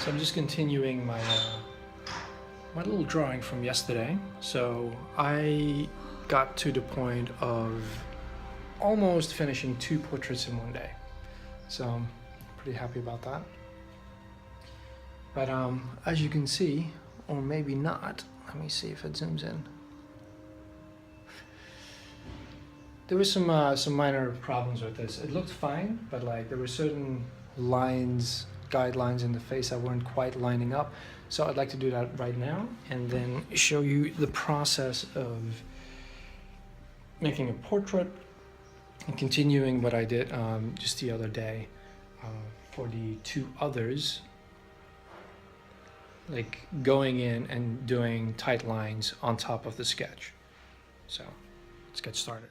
So I'm just continuing my little drawing from yesterday. So I got to the point of almost finishing 2 portraits in one day. So I'm pretty happy about that. But as you can see, or maybe not, let me see if it zooms in. There was some minor problems with this. It looked fine, but like there were certain lines, guidelines in the face that weren't quite lining up. So I'd like to do that right now and then show you the process of making a portrait and continuing what I did just the other day for the 2 others, like going in and doing tight lines on top of the sketch. So let's get started.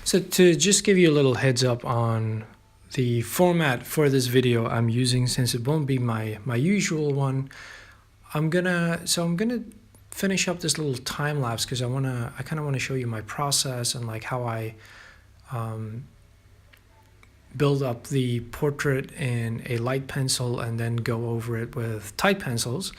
So to just give you a little heads up on the format for this video I'm using, since it won't be my usual one, I'm gonna finish up this little time lapse because I kind of want to show you my process and like how I build up the portrait in a light pencil and then go over it with tight pencils.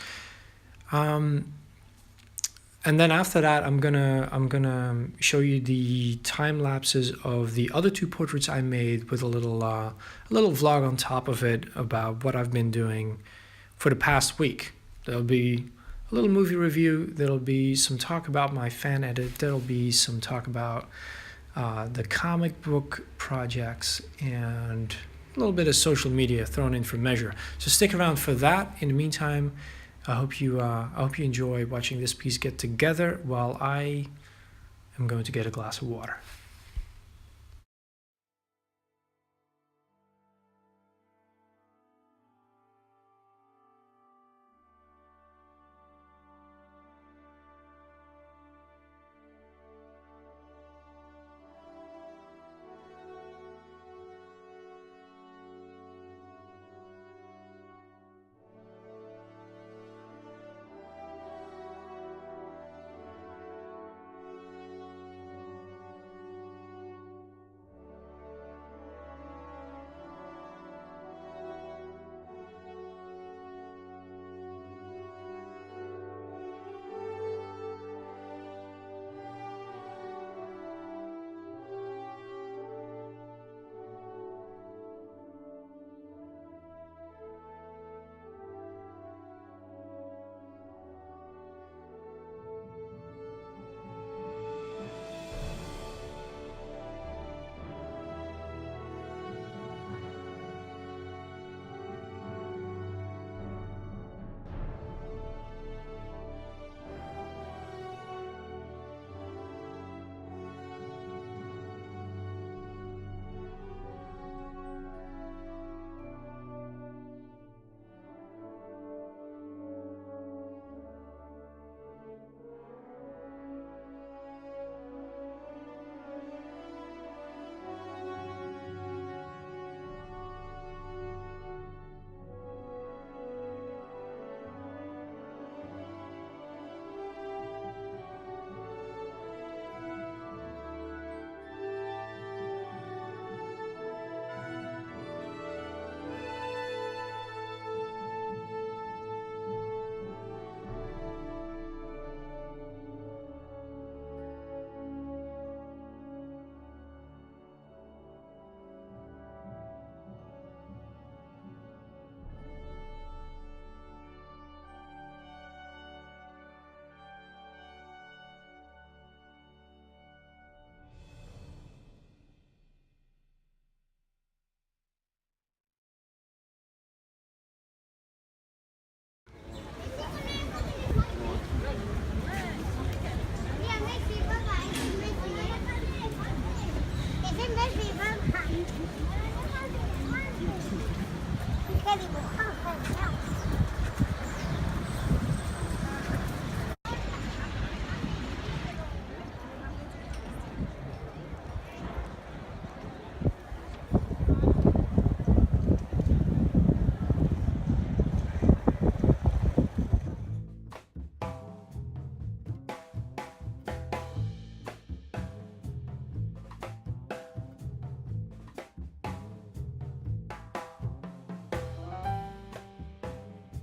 And then after that, I'm gonna show you the time lapses of the other 2 portraits I made with a little vlog on top of it about what I've been doing for the past week. There'll be a little movie review. There'll be some talk about my fan edit. There'll be some talk about the comic book projects and a little bit of social media thrown in for measure. So stick around for that. In the meantime, I hope you enjoy watching this piece get together while I am going to get a glass of water.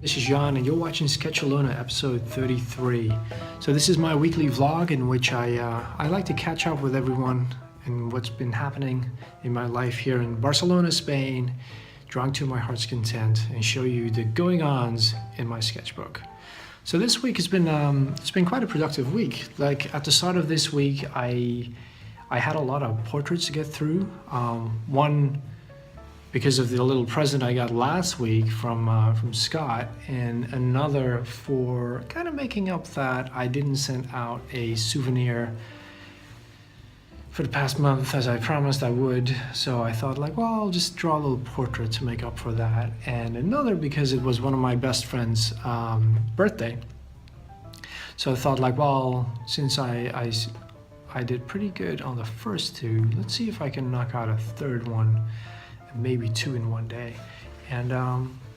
This is Jan and you're watching SketchaLona episode 33. So this is my weekly vlog in which I like to catch up with everyone and what's been happening in my life here in Barcelona, Spain, drawing to my heart's content, and show you the going-ons in my sketchbook. So this week it's been quite a productive week. Like at the start of this week, I had a lot of portraits to get through. One because of the little present I got last week from Scott, and another for kind of making up that I didn't send out a souvenir for the past month as I promised I would. So I thought like, well, I'll just draw a little portrait to make up for that. And another because it was one of my best friend's birthday. So I thought like, well, since I did pretty good on the first two, let's see if I can knock out a third one, and maybe two in one day. And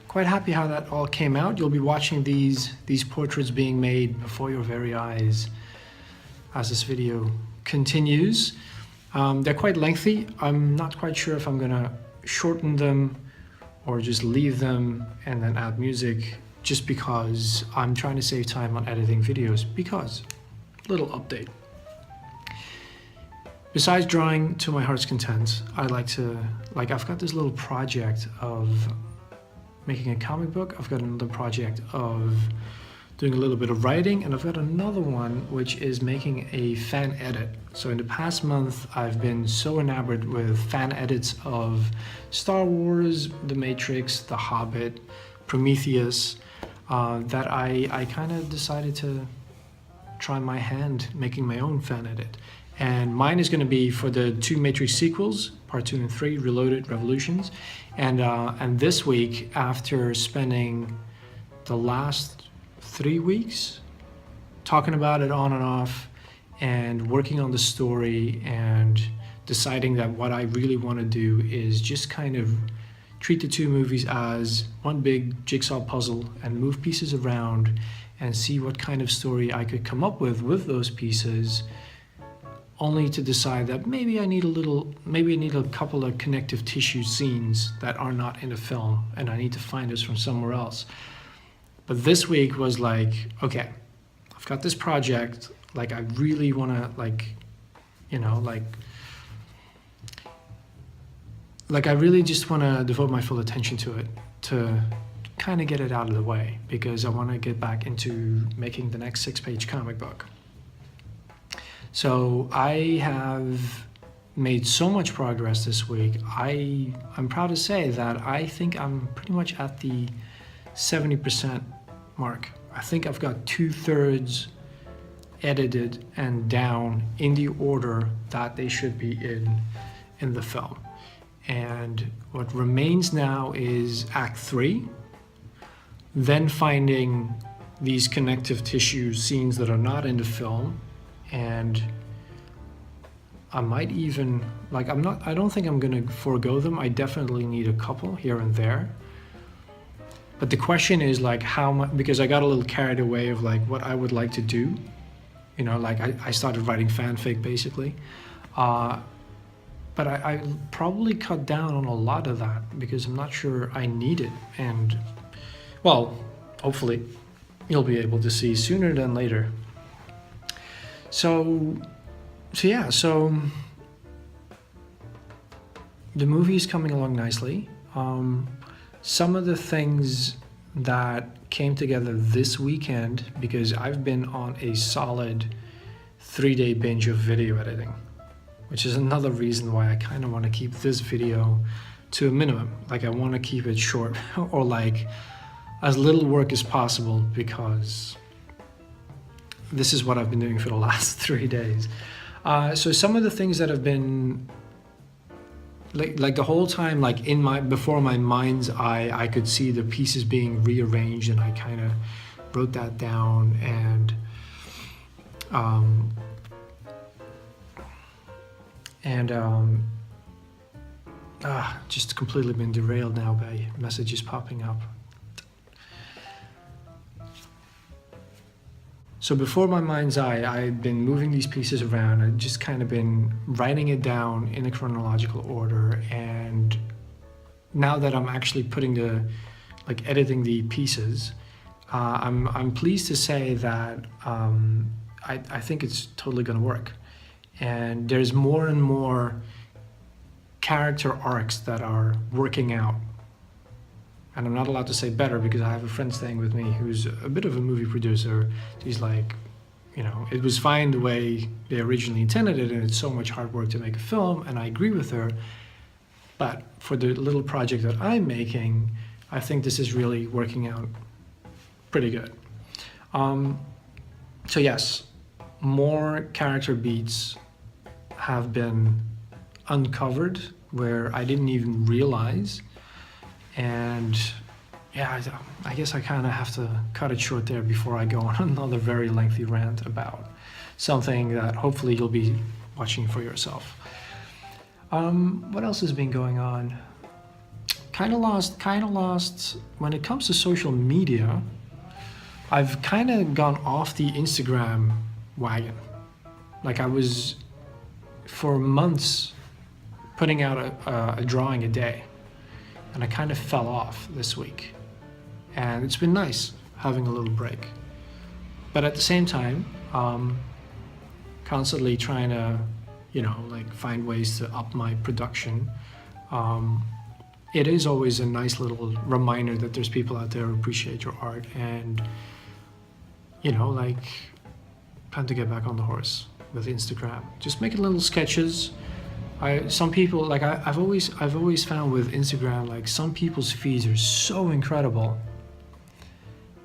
quite happy how that all came out. You'll be watching these portraits being made before your very eyes as this video continues. They're quite lengthy. I'm not quite sure if I'm gonna shorten them or just leave them and then add music, just because I'm trying to save time on editing videos. Because, little update. Besides drawing to my heart's content, I've got this little project of making a comic book. I've got another project of doing a little bit of writing, and I've got another one which is making a fan edit. So in the past month, I've been so enamored with fan edits of Star Wars, The Matrix, The Hobbit, Prometheus, that I kind of decided to try my hand making my own fan edit. And mine is going to be for the two Matrix sequels, Part 2 and 3, Reloaded, Revolutions. And this week, after spending the last 3 weeks talking about it on and off and working on the story and deciding that what I really want to do is just kind of treat the two movies as one big jigsaw puzzle and move pieces around and see what kind of story I could come up with those pieces, only to decide that maybe I need a couple of connective tissue scenes that are not in the film, and I need to find those from somewhere else. But this week was like, okay, I've got this project, like I really want to I really just want to devote my full attention to it, to kind of get it out of the way, because I want to get back into making the next 6-page comic book. So I have made so much progress this week. I'm proud to say that I think I'm pretty much at the 70% mark. I think I've got 2/3 edited and down in the order that they should be in the film. And what remains now is Act 3, then finding these connective tissue scenes that are not in the film. And I might even, I don't think I'm gonna forego them. I definitely need a couple here and there. But the question is like how much, because I got a little carried away of like what I would like to do. You know, like I started writing fanfic basically. But I probably cut down on a lot of that because I'm not sure I need it. And well, hopefully you'll be able to see sooner than later. So the movie is coming along nicely. Some of the things that came together this weekend, because I've been on a solid 3-day binge of video editing, which is another reason why I kind of want to keep this video to a minimum. Like I want to keep it short or like as little work as possible, because this is what I've been doing for the last 3 days. So some of the things that have been like the whole time, like before my mind's eye, I could see the pieces being rearranged, and I kind of wrote that down, and just completely been derailed now by messages popping up. So before my mind's eye, I've been moving these pieces around. I've just kind of been writing it down in a chronological order. And now that I'm actually putting like editing the pieces, I'm pleased to say that I think it's totally going to work. And there's more and more character arcs that are working out. And I'm not allowed to say better because I have a friend staying with me who's a bit of a movie producer. He's like, you know, it was fine the way they originally intended it, and it's so much hard work to make a film, and I agree with her. But for the little project that I'm making, I think this is really working out pretty good. So yes, more character beats have been uncovered where I didn't even realize. And yeah, I guess I kind of have to cut it short there before I go on another very lengthy rant about something that hopefully you'll be watching for yourself. What else has been going on? Kind of lost when it comes to social media. I've kind of gone off the Instagram wagon. Like I was for months putting out a drawing a day, and I kind of fell off this week. And it's been nice having a little break. But at the same time, constantly trying to, you know, like find ways to up my production. It is always a nice little reminder that there's people out there who appreciate your art, and, you know, like, time to get back on the horse with Instagram. Just making little sketches. Some people, like I've always found with Instagram, like some people's feeds are so incredible,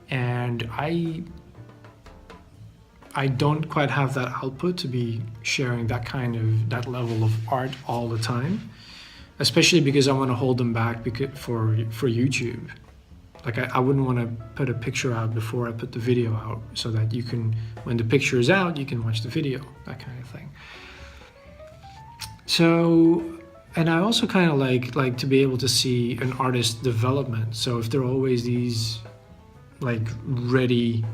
and I don't quite have that output to be sharing that level of art all the time, especially because I want to hold them back for YouTube. Like I wouldn't want to put a picture out before I put the video out, so that you can, when the picture is out, you can watch the video, that kind of thing. So, and I also kind of like to be able to see an artist's development. So if there are always these like ready,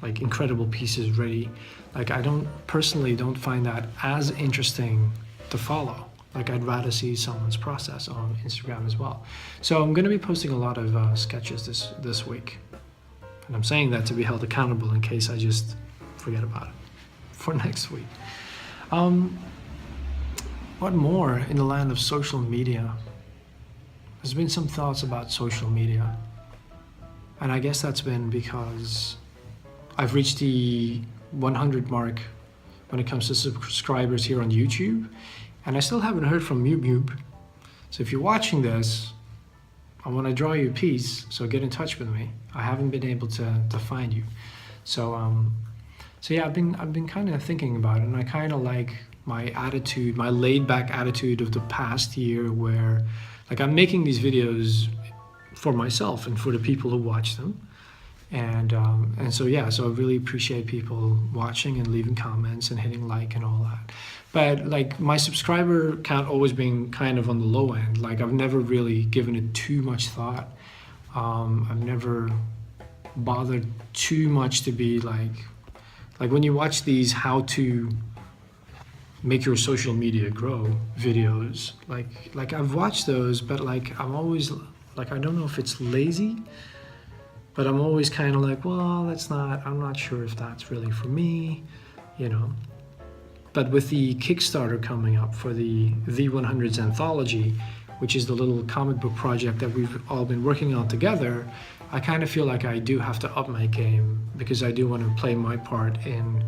like incredible pieces ready, like I personally don't find that as interesting to follow. Like I'd rather see someone's process on Instagram as well. So I'm going to be posting a lot of sketches this week. And I'm saying that to be held accountable in case I just forget about it for next week. What more in the land of social media? There's been some thoughts about social media. And I guess that's been because I've reached the 100 mark when it comes to subscribers here on YouTube. And I still haven't heard from YouTube. So if you're watching this, I want to draw you a piece, so get in touch with me. I haven't been able to find you. So yeah, I've been kind of thinking about it, and I kind of like my attitude, my laid back attitude of the past year, where like I'm making these videos for myself and for the people who watch them. And so yeah, so I really appreciate people watching and leaving comments and hitting like and all that. But like my subscriber count always being kind of on the low end. Like I've never really given it too much thought. I've never bothered too much to be like when you watch these how to make your social media grow videos, like I've watched those, but like I'm always like, I don't know if it's lazy, but I'm always kind of like, well, I'm not sure if that's really for me, you know. But with the Kickstarter coming up for the 100s anthology, which is the little comic book project that we've all been working on together, I kind of feel like I do have to up my game, because I do want to play my part in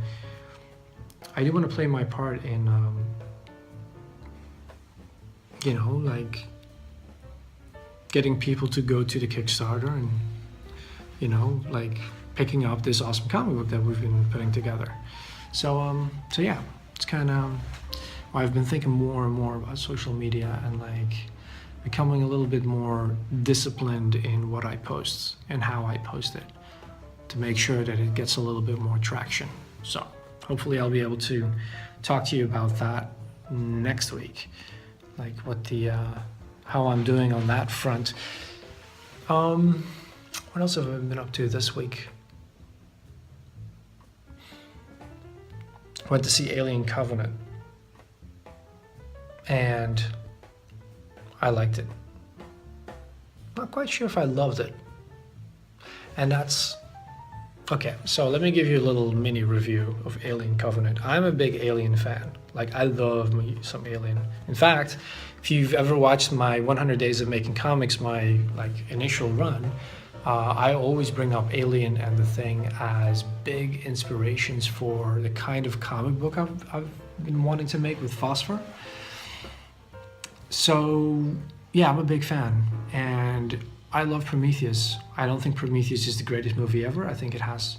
you know, like getting people to go to the Kickstarter and, you know, like picking up this awesome comic book that we've been putting together. So yeah, it's kind of why I've been thinking more and more about social media and like becoming a little bit more disciplined in what I post and how I post it, to make sure that it gets a little bit more traction. So hopefully I'll be able to talk to you about that next week, like what how I'm doing on that front. What else have I been up to this week? Went to see Alien Covenant, and I liked it. Not quite sure if I loved it, And that's okay. So let me give you a little mini review of Alien Covenant. I'm a big Alien fan. Like, I love me some Alien. In fact, if you've ever watched my 100 Days of Making Comics, my like initial run, I always bring up Alien and The Thing as big inspirations for the kind of comic book I've been wanting to make with Phosphor. So yeah, I'm a big fan, and I love Prometheus. I don't think Prometheus is the greatest movie ever. I think it has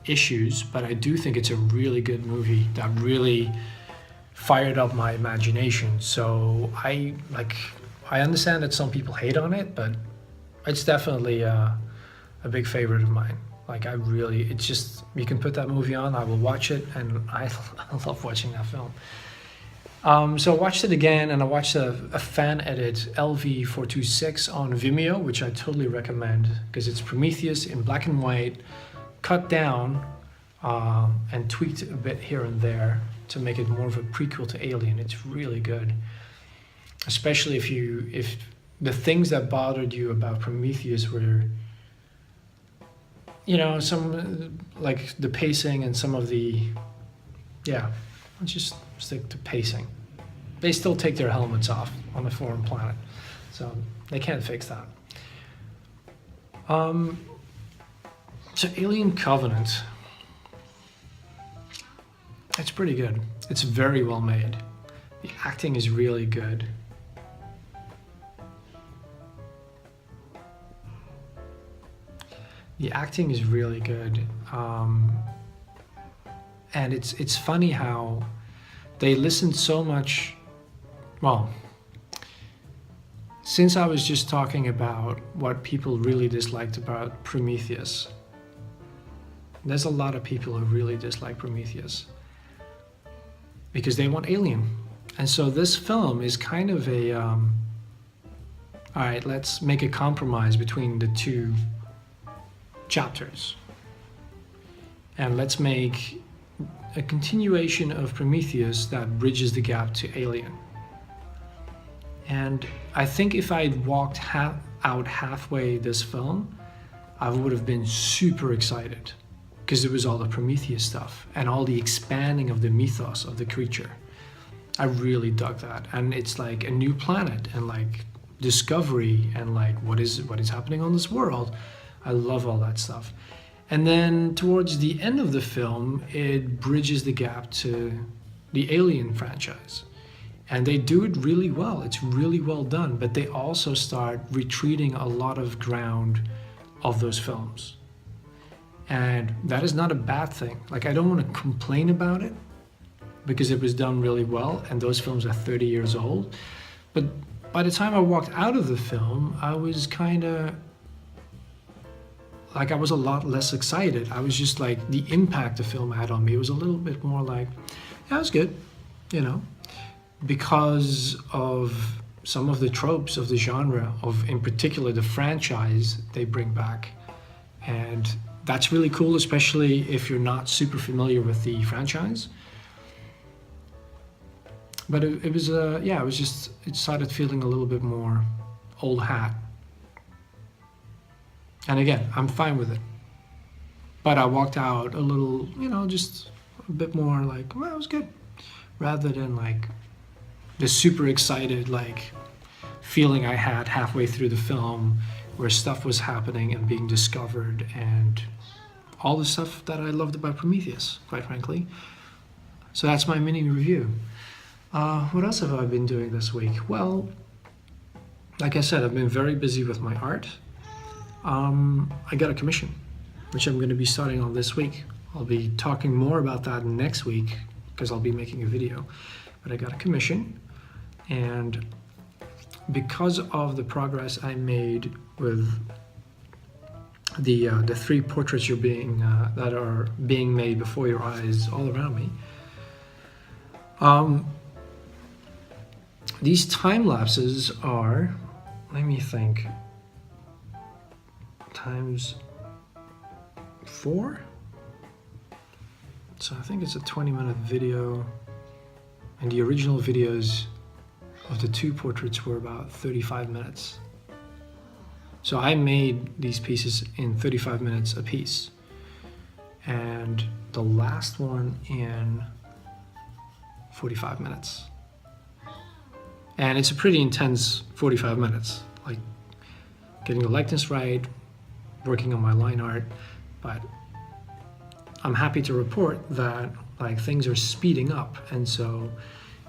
issues, but I do think it's a really good movie that really fired up my imagination. So I understand that some people hate on it, but it's definitely a big favorite of mine. Like, it's just, you can put that movie on, I will watch it, and I love watching that film. So I watched it again, and I watched a fan edit, LV426 on Vimeo, which I totally recommend, because it's Prometheus in black and white, cut down, and tweaked a bit here and there to make it more of a prequel to Alien. It's really good, especially if the things that bothered you about Prometheus were, some like the pacing and some of the, let's just stick to pacing. They still take their helmets off on a foreign planet, so they can't fix that. So Alien Covenant, it's pretty good. It's very well made. The acting is really good. The acting is really good. And it's funny how they listened so much. Well, since I was just talking about what people really disliked about Prometheus, there's a lot of people who really dislike Prometheus because they want Alien. And so this film is kind of a, all right, let's make a compromise between the two chapters. And let's make a continuation of Prometheus that bridges the gap to Alien. And I think if I'd walked out halfway this film, I would have been super excited because it was all the Prometheus stuff and all the expanding of the mythos of the creature. I really dug that. And it's like a new planet and like discovery and like what is happening on this world. I love all that stuff. And then towards the end of the film, it bridges the gap to the Alien franchise. And they do it really well. It's really well done, but they also start retreating a lot of ground of those films. And that is not a bad thing. Like, I don't want to complain about it because it was done really well and those films are 30 years old. But by the time I walked out of the film, I was kind of like, I was a lot less excited. I was just like, the impact the film had on me was a little bit more like, yeah, it was good, because of some of the tropes of the genre, of in particular the franchise they bring back. And that's really cool, especially if you're not super familiar with the franchise. But it was, it started feeling a little bit more old hat. And again, I'm fine with it. But I walked out a little, just a bit more like, well, it was good. Rather than like the super excited like feeling I had halfway through the film where stuff was happening and being discovered and all the stuff that I loved about Prometheus, quite frankly. So that's my mini review. What else have I been doing this week? Well, like I said, I've been very busy with my art. I got a commission, which I'm going to be starting on this week. I'll be talking more about that next week because I'll be making a video. But I got a commission, and because of the progress I made with the 3 portraits that are being made before your eyes all around me, these time lapses are, let me think, times 4. So I think it's a 20-minute video, and the original videos of the 2 portraits were about 35 minutes. So I made these pieces in 35 minutes a piece, and the last one in 45 minutes. And it's a pretty intense 45 minutes, like getting the likeness right, working on my line art, but I'm happy to report that like things are speeding up. And so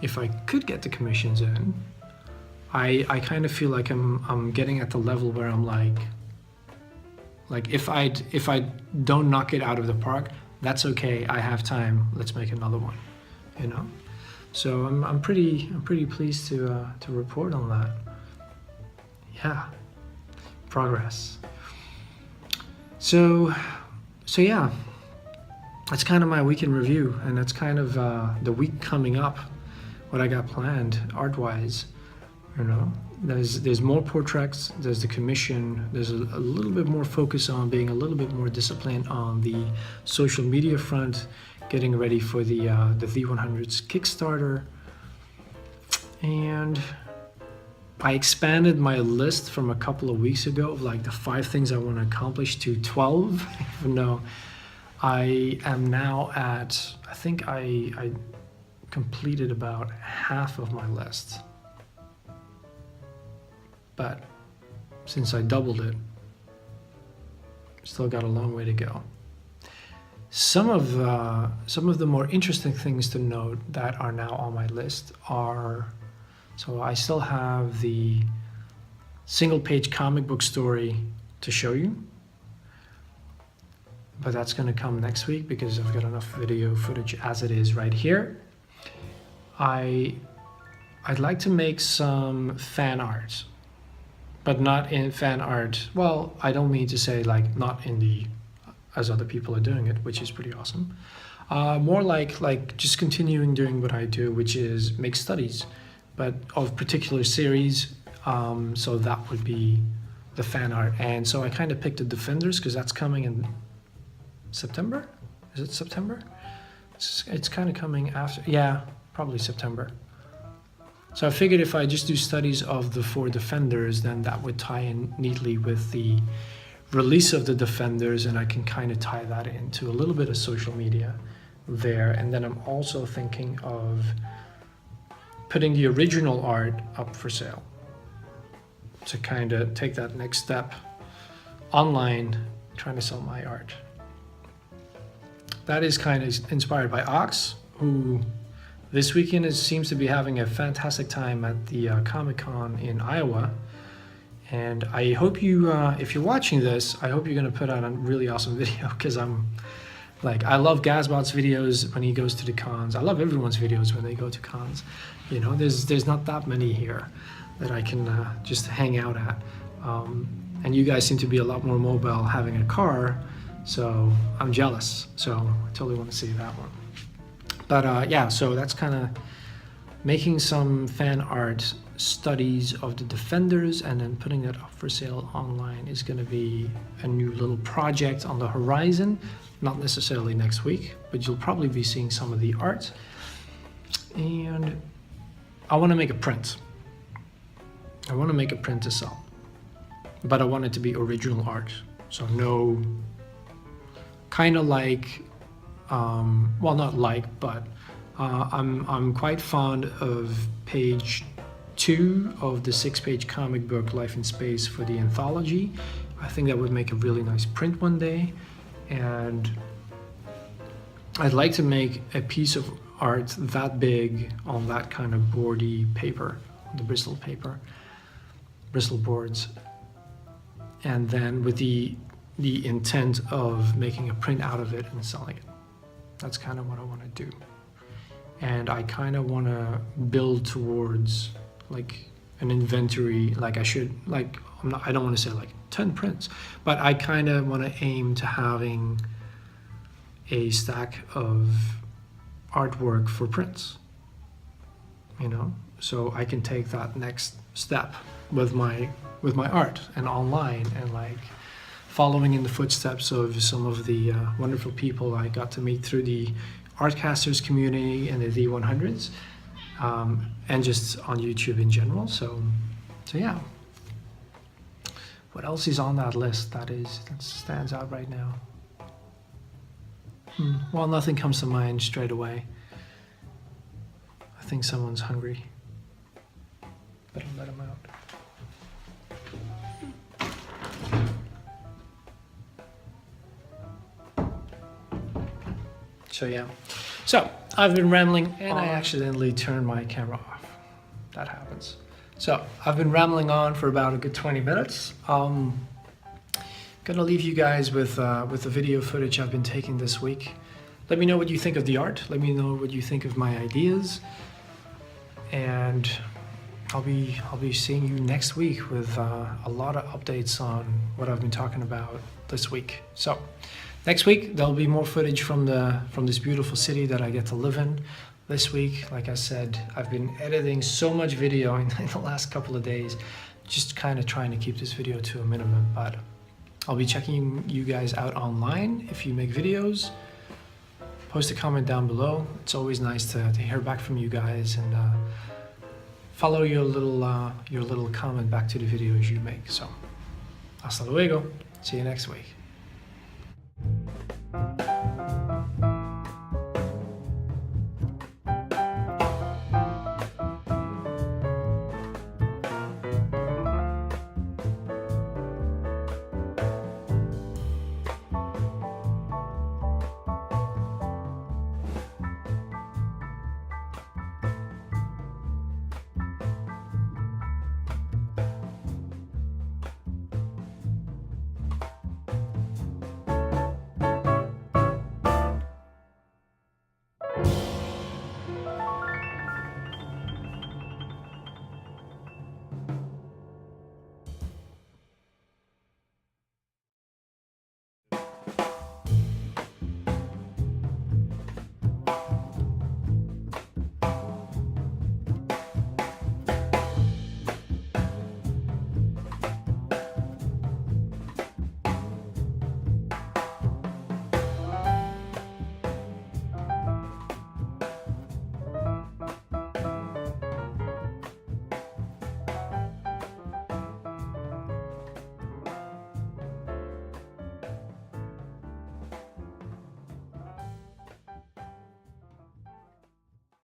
if I could get the commissions in, I kind of feel like I'm getting at the level where I'm like if I don't knock it out of the park, that's okay. I have time. Let's make another one, you know. So I'm pretty pleased to report on that. Yeah, progress. So yeah, that's kind of my weekend review, and that's kind of the week coming up, what I got planned art-wise. You know, there's more portraits, there's the commission, there's a little bit more focus on being a little bit more disciplined on the social media front, getting ready for the V100's Kickstarter. And I expanded my list from a couple of weeks ago of like the 5 things I want to accomplish to 12, even though I am now at, I think I completed about half of my list. But since I doubled it, still got a long way to go. Some of the more interesting things to note that are now on my list are, so I still have the single page comic book story to show you, but that's going to come next week because I've got enough video footage as it is right here. I'd like to make some fan art, but not in fan art. Well, I don't mean to say like not in the, as other people are doing it, which is pretty awesome. More like just continuing doing what I do, which is make studies, but of particular series. So that would be the fan art. And so I kind of picked the Defenders because that's coming in September. Is it September? It's kind of coming after. Yeah, probably September. So I figured if I just do studies of the 4 Defenders, then that would tie in neatly with the release of the Defenders, and I can kind of tie that into a little bit of social media there. And then I'm also thinking of putting the original art up for sale to kind of take that next step online, trying to sell my art. That is kind of inspired by Ox, who this weekend seems to be having a fantastic time at the Comic-Con in Iowa. And I hope you, if you're watching this, I hope you're going to put out a really awesome video, because I'm like, I love Gazbot's videos when he goes to the cons. I love everyone's videos when they go to cons. You know, there's not that many here that I can just hang out at. And you guys seem to be a lot more mobile having a car, so I'm jealous. So I totally want to see that one. But yeah, so that's kind of making some fan art studies of the Defenders, and then putting that up for sale online is going to be a new little project on the horizon. Not necessarily next week, but you'll probably be seeing some of the art. And I want to make a print. I want to make a print to sell, but I want it to be original art. So no, kind of like, well, not like, but I'm quite fond of page 2 of the 6-page comic book Life in Space for the anthology. I think that would make a really nice print one day. And I'd like to make a piece of art that big on that kind of boardy paper, the Bristol paper, Bristol boards. And then with the intent of making a print out of it and selling it. That's kind of what I want to do. And I kind of want to build towards like an inventory, like I should, like, I don't want to say like 10 prints, but I kind of want to aim to having a stack of artwork for prints, you know, so I can take that next step with my art and online, and like following in the footsteps of some of the wonderful people I got to meet through the Artcasters community and the V100s, and just on YouTube in general. So yeah. What else is on that list that stands out right now? Well, nothing comes to mind straight away. I think someone's hungry. Better let him out. So yeah, so I've been rambling and I accidentally turned my camera off. That happens. So I've been rambling on for about a good 20 minutes. Gonna leave you guys with the video footage I've been taking this week. Let me know what you think of the art. Let me know what you think of my ideas. And I'll be seeing you next week with a lot of updates on what I've been talking about this week. So next week there'll be more footage from this beautiful city that I get to live in. This week, like I said, I've been editing so much video in the last couple of days, just kind of trying to keep this video to a minimum, but I'll be checking you guys out online. If you make videos, post a comment down below. It's always nice to hear back from you guys and follow your little comment back to the videos you make. So, hasta luego. See you next week.